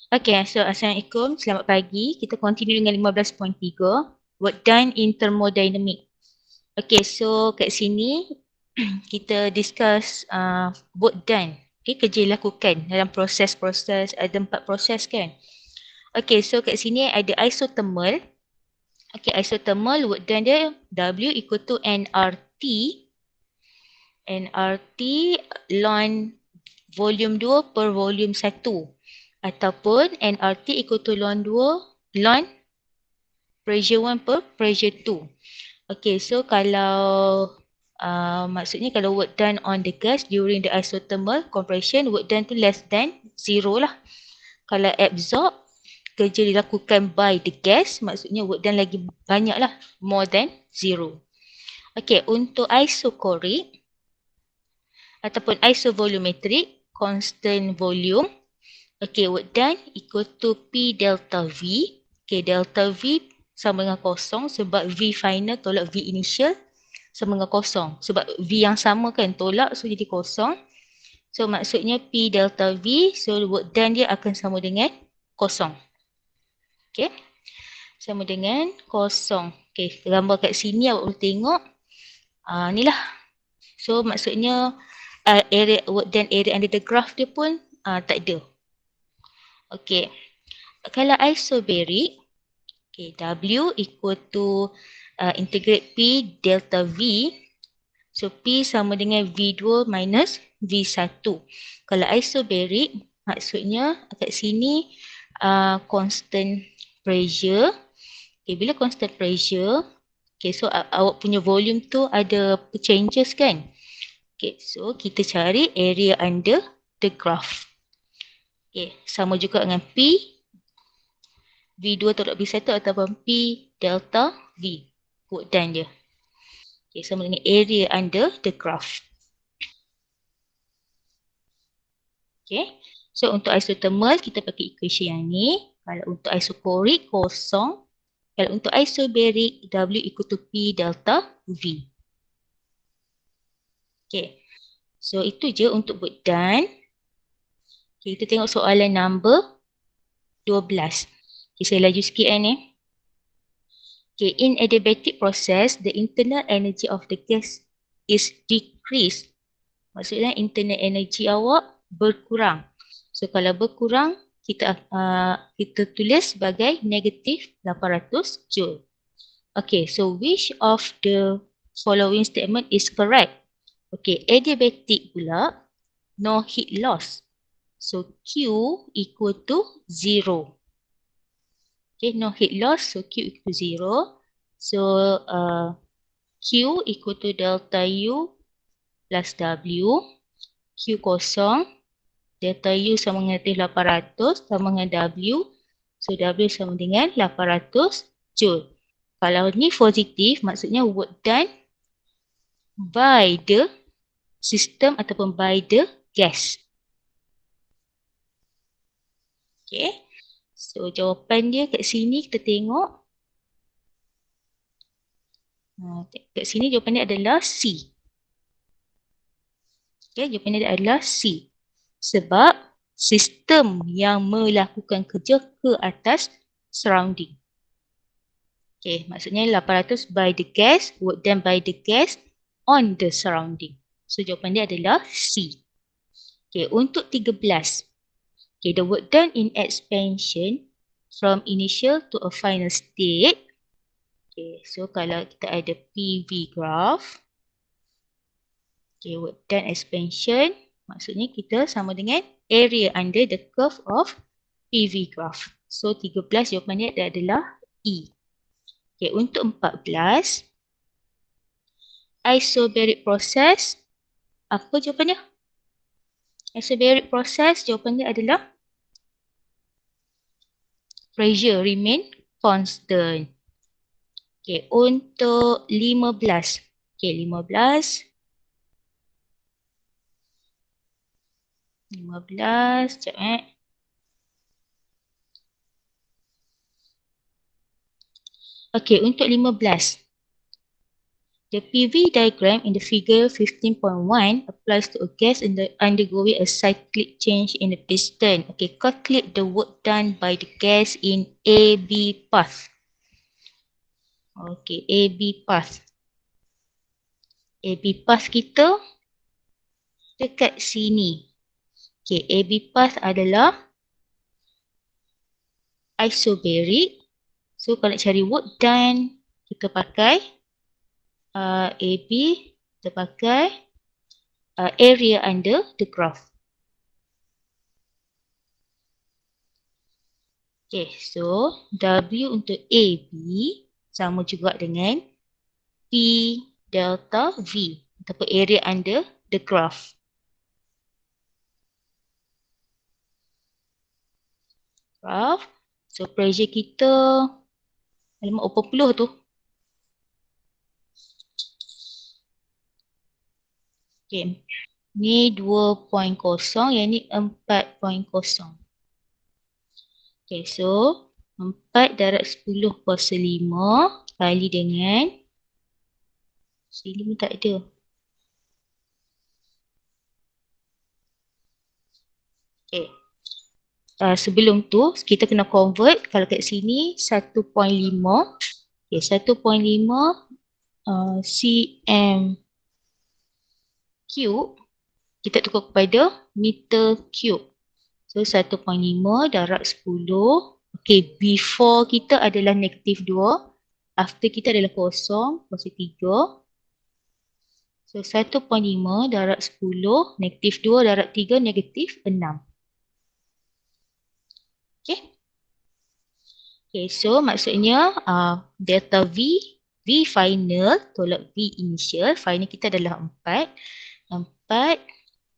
Okay, so Assalamualaikum, selamat pagi. Kita continue dengan 15.3, work done in thermodynamic. Okay, so kat sini kita discuss work done. Okay, kerja dilakukan dalam proses-proses, ada 4 proses kan. Okay, so kat sini ada isothermal. Okay, isothermal work done dia W equal to nRT. nRT ln volume 2 per volume 1. Ataupun nRT equal to ln 2 ln pressure 1 per pressure 2. Okay, so kalau maksudnya kalau work done on the gas during the isothermal compression, work done tu less than 0 lah. Kalau absorb, kerja dilakukan by the gas, maksudnya work done lagi banyak lah, more than 0. Okay, untuk isochoric ataupun isovolumetric, constant volume, okay, work done equal to P delta V. Okay, delta V sama dengan kosong sebab V final tolak V initial sama dengan kosong. Sebab V yang sama kan tolak, so jadi kosong. So maksudnya P delta V, so work done dia akan sama dengan kosong. Okay, sama dengan kosong. Okay, gambar kat sini awak boleh tengok. Ni lah. So maksudnya area work done area under the graph dia pun tak ada. Okay, kalau isobaric, okay, W equal to integrate P delta V. So P sama dengan V2 minus V1. Kalau isobaric, maksudnya kat sini constant pressure. Okay, bila constant pressure, okay, so awak punya volume tu ada changes kan? Okay, so kita cari area under the graph. Okay, sama juga dengan P V2 tolak V1 ataupun P delta V. Work done dia. Okay, sama dengan area under the graph. Okay. So untuk isothermal kita pakai equation yang ni. Kalau untuk isochoric kosong. Kalau untuk isobaric W equal to P delta V. Okay. So itu je untuk work done. Okay, kita tengok soalan number 12. Okay, saya laju sikit ni. Okay, in adiabatic process, the internal energy of the gas is decreased. Maksudnya internal energy awak berkurang. So kalau berkurang, kita tulis sebagai negatif 800 joule. Okay, so which of the following statement is correct? Okay, adiabatic pula, no heat loss. So Q equal to 0. Okay, no heat loss, so Q equal to 0. So Q equal to delta U plus W. Q kosong. Delta U sama dengan negatif 800 sama dengan W. So W sama dengan 800 joule. Kalau ni positif, maksudnya work done by the system ataupun by the gas. Okay. So jawapan dia kat sini kita tengok. Kat sini jawapan dia adalah C. Okay, jawapan dia adalah C. Sebab sistem yang melakukan kerja ke atas surrounding. Okay, maksudnya 800 by the gas, work done by the gas on the surrounding. So jawapan dia adalah C. Okay, untuk 13. Okay, the work done in expansion from initial to a final state. Okay, so kalau kita ada PV graph. Okay, work done expansion. Maksudnya kita sama dengan area under the curve of PV graph. So 13 jawapan dia adalah E. Okay, untuk 14. Isobaric process. Apa jawapannya? Isobaric process jawapan dia adalah pressure remain constant. Okay, untuk 15. Okay, 15. 15, sekejap Okay, untuk 15. The PV diagram in the figure 15.1 applies to a gas undergoing a cyclic change in the piston. Okay, calculate the work done by the gas in AB path. Okay, AB path. AB path kita dekat sini. Okay, AB path adalah isobaric. So, kalau nak cari work done, kita pakai AB, kita pakai area under the graph. Okay, so W untuk AB sama juga dengan P delta V ataupun area under the graph. So pressure kita alamak 80 tu. Okay. Ni 2.0, yang ni 4.0. Okay, so 4 darab 10 kuasa 5 kali dengan, sini pun tak ada. Okay. Sebelum tu, kita kena convert. Kalau kat sini 1.5. Okay, 1.5 cm cube. Kita tukar kepada meter cube. So, 1.5 darab 10. Okay, before kita adalah negatif 2. After kita adalah kosong, kuasa 3. So, 1.5 darab 10, negatif 2 darab 3, negatif 6. Okay. Okay, so maksudnya delta V, V final tolak V initial. Final kita adalah 4. 4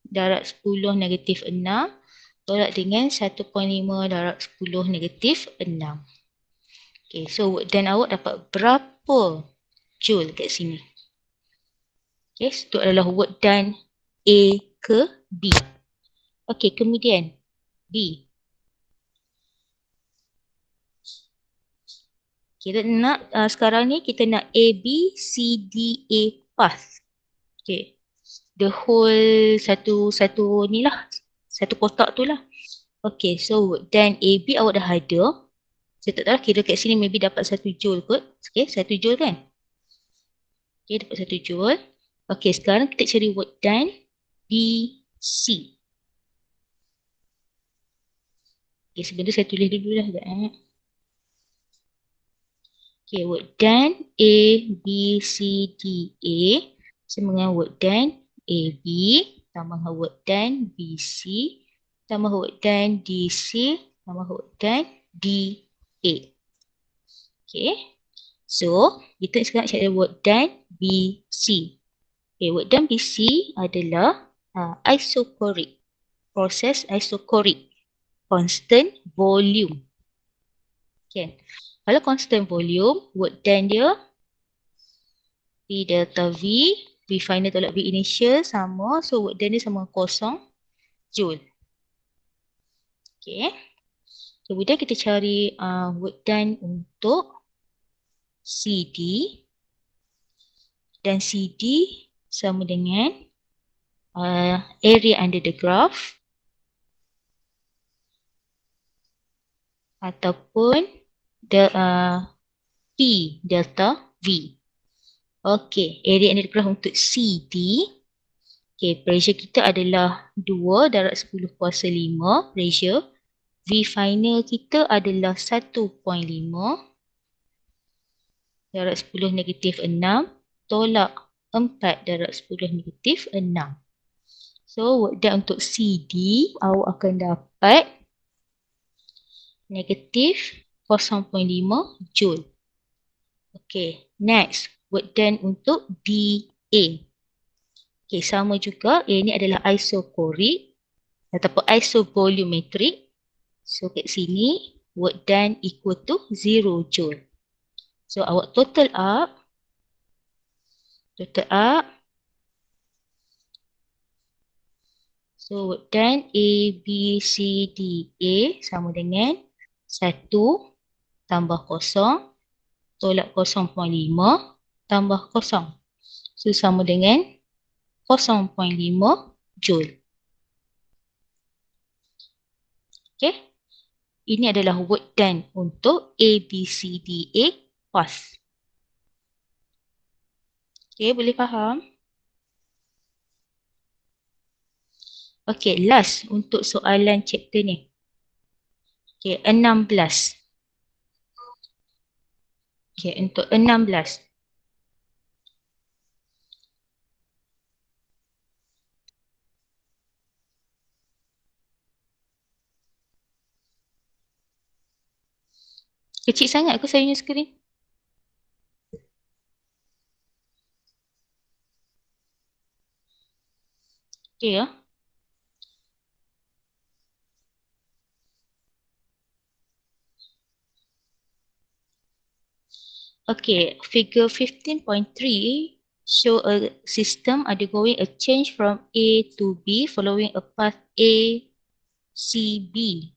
darab 10 negatif 6 tolak dengan 1.5 darab 10 negatif 6. Okay, so work done awak dapat berapa joule kat sini? Okay, so itu adalah work done A ke B. Okay, kemudian B. Kita nak sekarang ni kita nak A, B, C, D, A path. Okay. The whole satu ni lah. Satu kotak tu lah. Okay, so dan A, B awak dah ada. Saya tak tahu lah, kira kat sini maybe dapat 1 joule kot. Okay, 1 joule kan? Okay, dapat 1 joule. Okay, sekarang kita cari work done B, C. Okay, sebelum tu saya tulis dulu lah. Okay, work done A, B, C, D, A. Sama dengan work done A, B. Tambah dengan work done B, C. Tambah work done D, C. Tambah work done D, A. Okay. So, kita sekarang cari work done B, C. Okay, work done B, C adalah isochoric. Proses isochoric. Constant volume. Okay. Kalau constant volume, work done dia P delta V, V final tolak V initial sama. So work done dia sama 0 joule. Okay. Kemudian kita cari work done untuk CD. Dan CD sama dengan area under the graph. Ataupun P delta V. Okey, area under the graph untuk CD. Okey, pressure kita adalah 2 darab 10 kuasa 5 pressure. V final kita adalah 1.5 darab 10 negatif 6 tolak 4 darab 10 negatif 6. So, work done untuk CD awak akan dapat negatif 0.5 joule. Okay, next. Work done untuk DA. Okay, sama juga. A ni adalah isochoric ataupun isovolumetric. So, kat sini, work done equal to 0 joule. So, awak total up. So, work done A, B, C, D, A sama dengan 1 tambah 0 tolak 0.5 tambah 0. So sama dengan 0.5 Joule. Okay. Ini adalah work done untuk ABCDA pass. Okay, boleh faham? Okay, last untuk soalan chapter ni. Okay, 16. Okay, untuk 16. Kecil sangat ke saya punya skrin? Okay ya. Okay, figure 15.3 show a system undergoing a change from A to B following a path A, C, B.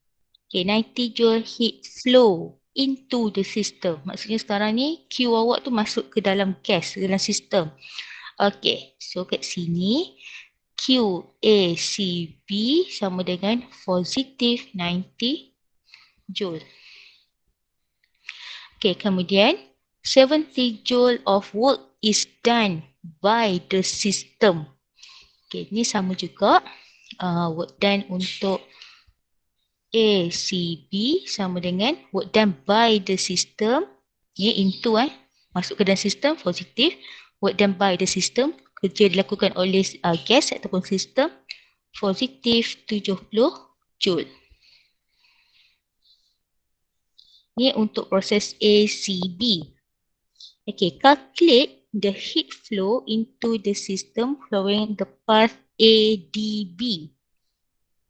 Okay, 90 joule heat flow into the system. Maksudnya sekarang ni Q awak tu masuk ke dalam gas, ke dalam sistem. Okay, so kat sini Q, A, C, B sama dengan positif 90 joule. Okay, kemudian 70 joule of work is done by the system. Okay, ni sama juga work done untuk A, C, B sama dengan work done by the system. Ni into masuk ke dalam sistem positif. Work done by the system, kerja dilakukan oleh gas ataupun sistem, positif 70 joule. Ni untuk proses ACB. Okay, calculate the heat flow into the system following the path ADB.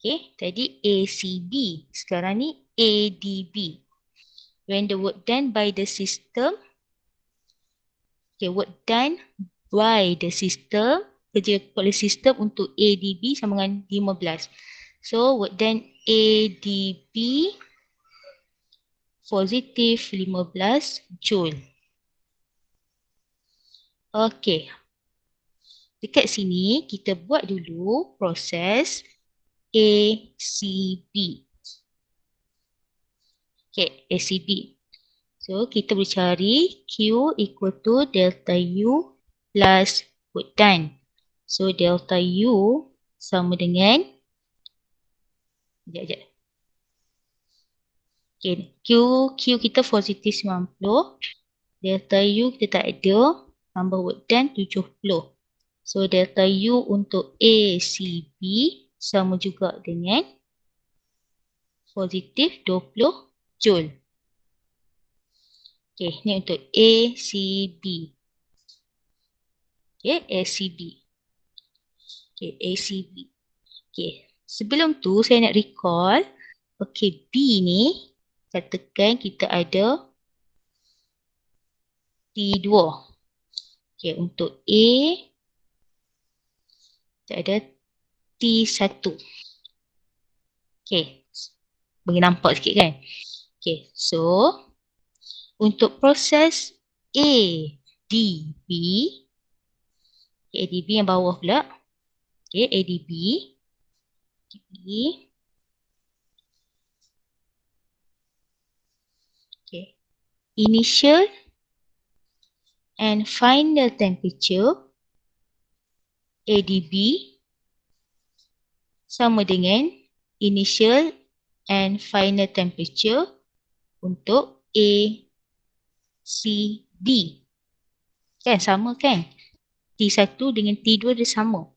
Okay, tadi ACB. Sekarang ni ADB. When the work done by the system, okay, work done by the system, kerja oleh sistem untuk ADB sama dengan 15. So, work done ADB positif 15 joule. Okay. Dekat sini, kita buat dulu proses ACB. Okay, ACB. So, kita boleh cari Q equal to delta U plus work done. So, delta U sama dengan sekejap. Okay, Q kita positif 90. Delta U kita tak ada. Tambah work done 70. So, delta U untuk ACB sama juga dengan positif 20 joule. Okay, ni untuk ACB. Okay, ACB. Okay, ACB. Okay, sebelum tu saya nak recall. Okay, B ni, katakan kita ada T2. Okay, untuk A, kita ada T1. Okay, bagi nampak sikit kan. Okay, so untuk proses ADB, ADB yang bawah pula. Okay, ADB. Okay, initial and final temperature ADB sama dengan initial and final temperature untuk ACB. Kan sama kan? T1 dengan T2 dia sama.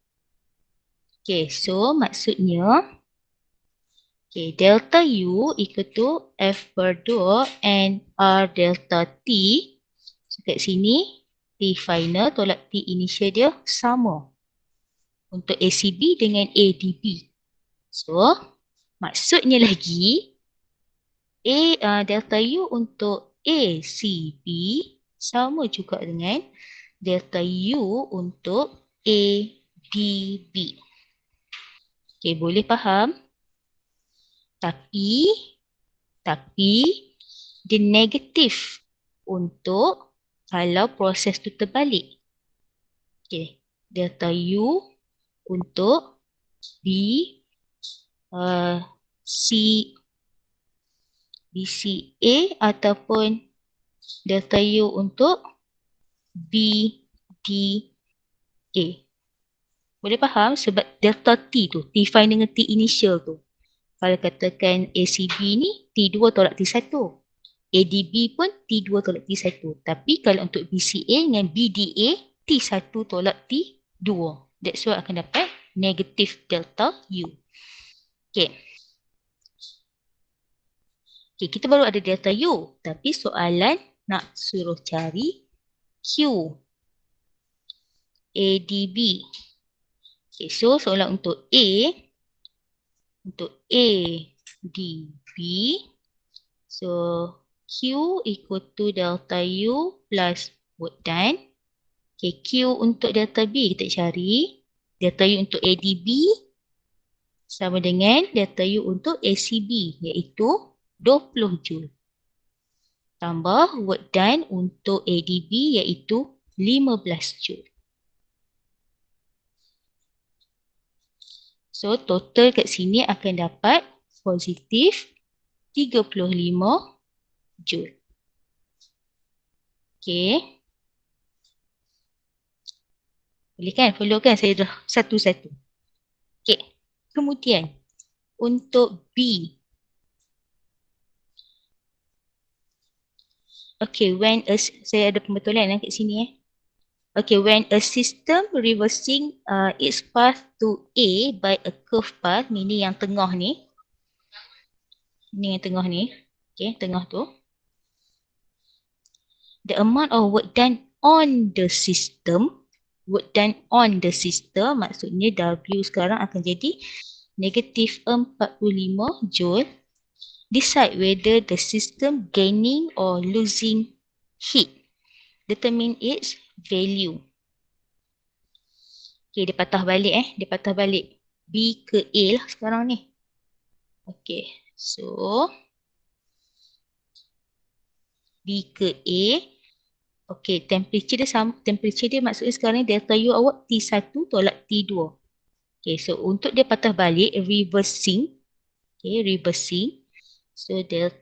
Okay, so maksudnya delta U equal to F per 2 and R delta T. So, kat sini T final tolak T initial dia sama untuk ACB dengan ADB. So, maksudnya lagi delta U untuk ACB sama juga dengan delta U untuk ADB. Okay, boleh faham? Tapi dia negatif untuk kalau proses tu terbalik. Okay. Delta U untuk B, C, BCA ataupun delta U untuk BDA. Boleh faham sebab delta T tu, define dengan T initial tu. Kalau katakan ACB ni T2 tolak T1. ADB pun T2 tolak T1. Tapi kalau untuk BCA dengan BDA, T1 tolak T2. That's why akan dapat negatif delta U. Okay. Okay, kita baru ada delta U. Tapi soalan nak suruh cari Q. ADB. Okay, so soalan untuk A. Untuk ADB. So, Q equal to delta U plus work done. Okay, Q untuk delta B kita cari. Delta U untuk ADB sama dengan delta U untuk ACB iaitu 20 Joule. Tambah work done untuk ADB iaitu 15 Joule. So, total kat sini akan dapat positif 35 Joule. Okay. Boleh kan? Follow kan saya dah satu-satu. Okay. Kemudian, untuk B. Okay, when saya ada pembetulan kat sini. Okay, when a system reversing its path to A by a curved path, ini yang tengah ni. Ini yang tengah ni. Okay, tengah tu. The amount of work done on the system, maksudnya W sekarang akan jadi negatif 45 Joule. Decide whether the system gaining or losing heat. Determine its value. Okay, dia patah balik Dia patah balik B ke A lah sekarang ni. Okay, so B ke A. Okay, temperature dia sama. Temperature dia maksudnya sekarang ni delta U awak T1 tolak T2. Okay, so untuk dia patah balik, reversing. Okay, reversing. So, delta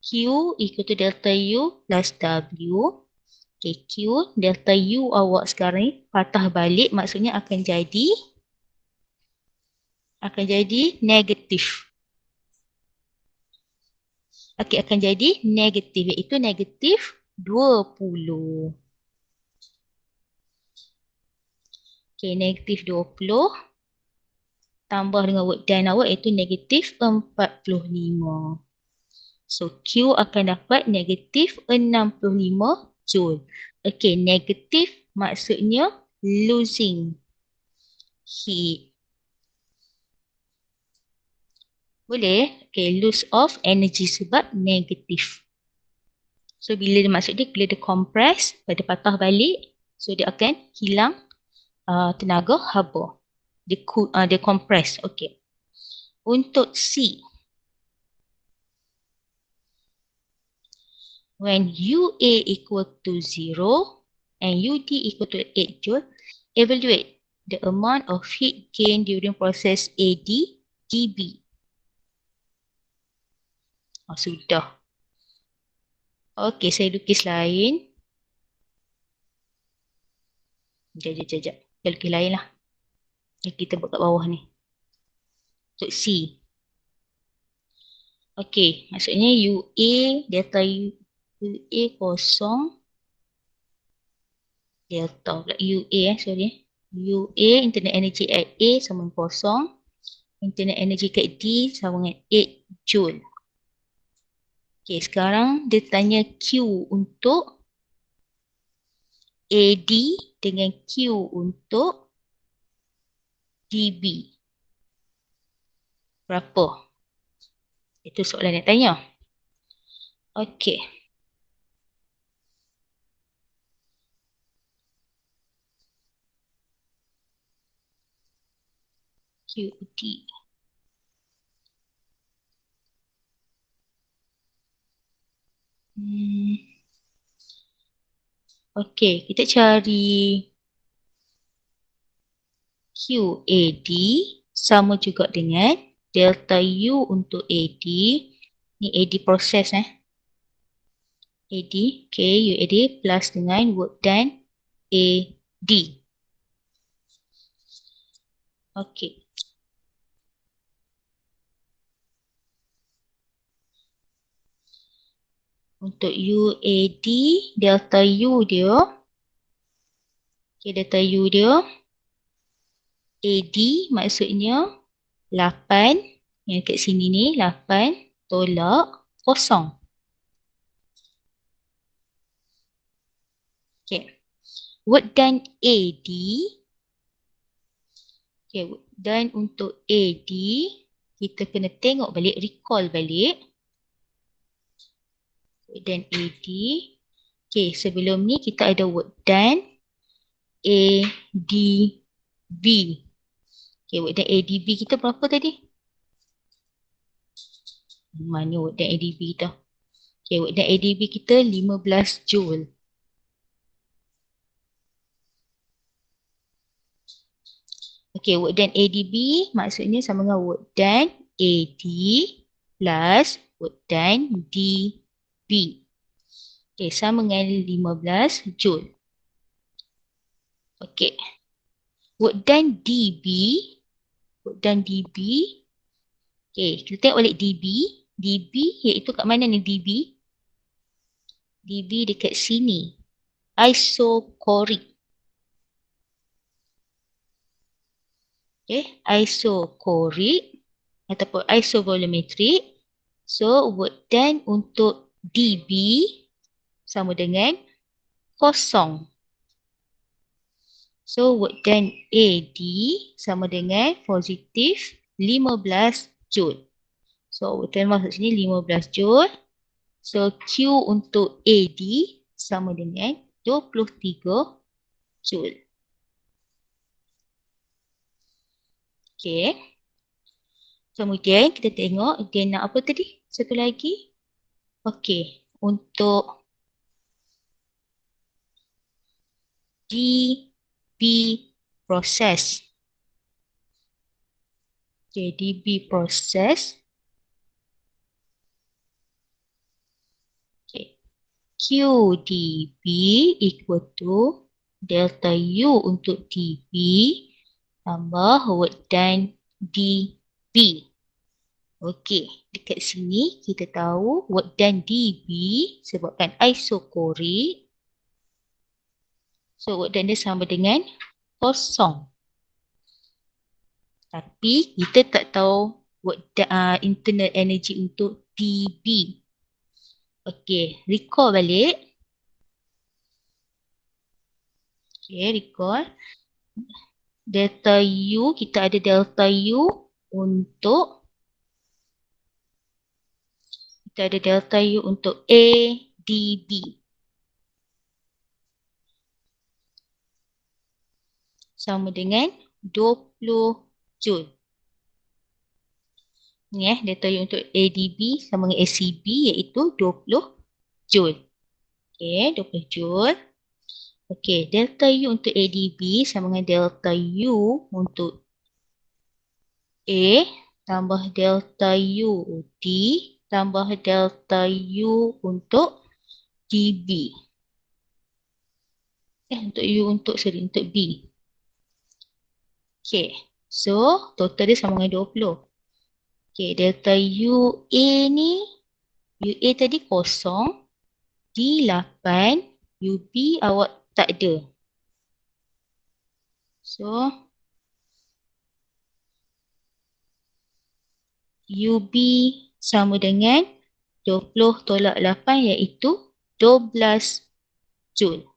Q equal to delta U plus W. Okay, Q, delta U awak sekarang ni patah balik maksudnya akan jadi negatif. Okay, akan jadi negatif iaitu negatif 20. Okay, negatif 20 tambah dengan work done awak iaitu negatif 45. So, Q akan dapat negatif 65 Joule. Okay, negatif maksudnya losing heat. Boleh? Okay, lose of energy sebab negatif. So, bila dia maksud dia, bila dia compress, pada patah balik, so dia akan hilang tenaga haba. Dia compress. Okay. Untuk C. When UA equal to 0 and UD equal to 8 Joule, evaluate the amount of heat gain during process AD DB. Oh, sudah. Okey, saya lukis lain. Sekejap. Kita lukis lain lah. Yang kita buat kat bawah ni. Untuk C. Okey, maksudnya UA, delta UA kosong. Delta pula UA sorry. UA, internal energy at A sama dengan kosong. Internal energy kat D sama dengan 8 Joule. Okay, sekarang dia tanya Q untuk AD dengan Q untuk DB. Berapa? Itu soalan yang tanya. Okay. QD. Okay, kita cari QAD sama juga dengan delta U untuk AD. Ni AD proses AD, okay, UAD plus dengan work done AD. Okay. Untuk UAD, delta U dia, okay, delta U dia, AD maksudnya 8, yang kat sini ni 8 tolak kosong. Okay. Work done AD, okay, work done untuk AD, kita kena tengok balik, recall balik. Work done AD. Okay, sebelum ni kita ada work done ADB. Okay, work done ADB kita berapa tadi? Mana work done ADB kita? Okay, work done ADB kita 15 Joule. Okay, work done ADB maksudnya sama dengan work done AD plus work done DB. Okay, sama dengan 15 Joule. Okay. Work done DB. Work done DB. Okay, kita tengok balik DB. DB iaitu kat mana ni DB? DB dekat sini. Isochoric. Okay, isochoric ataupun isovolumetric. So, work done untuk DB sama dengan kosong. So, work done AD sama dengan positif 15 Joule. So, work done maksud sini 15 Joule. So, Q untuk AD sama dengan 23 Joule. Okay. Kemudian kita tengok dia nak apa tadi? Satu lagi. Okay. Untuk DB proses. Okay, DB proses. Okay. QDB equal to delta U untuk DB tambah work done DB. Okey, dekat sini kita tahu work done DB sebabkan isochoric. So, work done dia sama dengan kosong. Tapi kita tak tahu work done, internal energy untuk DB. Okey, recall balik. Okey, recall. Delta U, kita ada delta U untuk ADB. Sama dengan 20 Joule. Ni delta U untuk ADB sama dengan ACB iaitu 20 Joule. Okey, 20 Joule. Okey, delta U untuk ADB sama dengan delta U untuk A tambah delta U D tambah delta U untuk DB. Untuk B. Okey, so total dia sama dengan 20. Okey, delta UA ni, UA tadi kosong, D 8, UB awak tak ada. So, UB sama dengan 20 tolak 8 iaitu 12 Joule.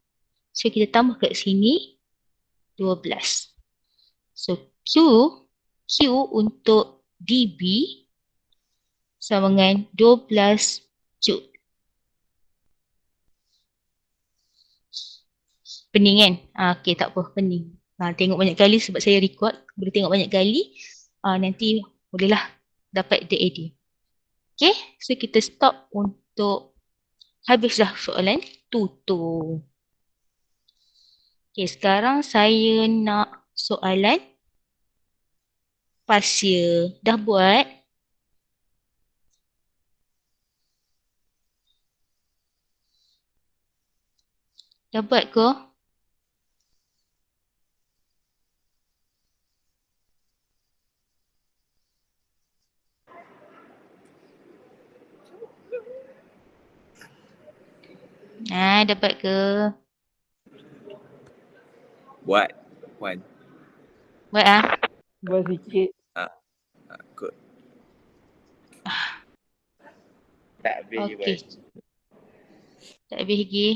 So, kita tambah kat sini 12. So, Q untuk DB sama dengan 12 Joule. Pening kan? Okey, tak apa, pening. Tengok banyak kali sebab saya record. Boleh tengok banyak kali. Nanti bolehlah dapat the AD. Okay, so kita stop untuk habis dah soalan tutup. Okay, sekarang saya nak soalan Pasir. Dah buat? Dah buat ke? Dah buat ke? Buat. Wan. Buat ah. Buat sikit. Kot. Tak habis je, Okey. Wan. Tak habis lagi.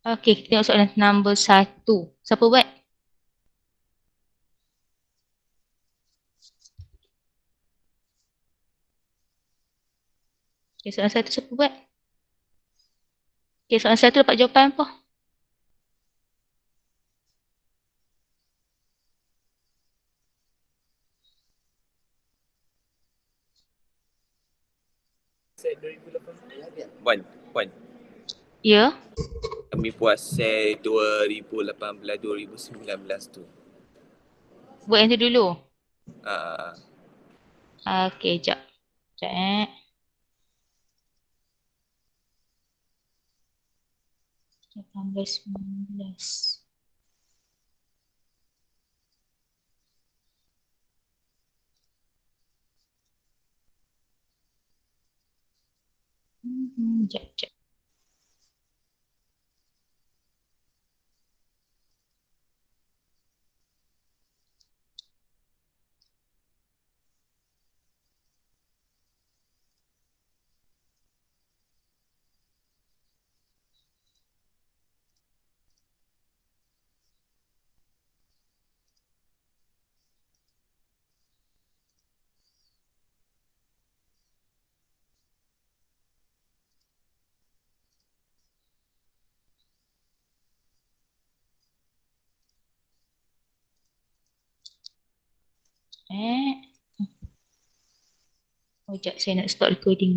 Okey, kita tengok soalan nombor 1. Siapa buat? Okey, soalan 1 siapa buat? Okey, soalan 1 dapat jawapan apa? Wan. Ya. Kami puasa 2018-2019 tu. Buat yang tu dulu. Ah, Okey, jap. Jap 18, 19. Jap. Oh, jap saya nak stop recording.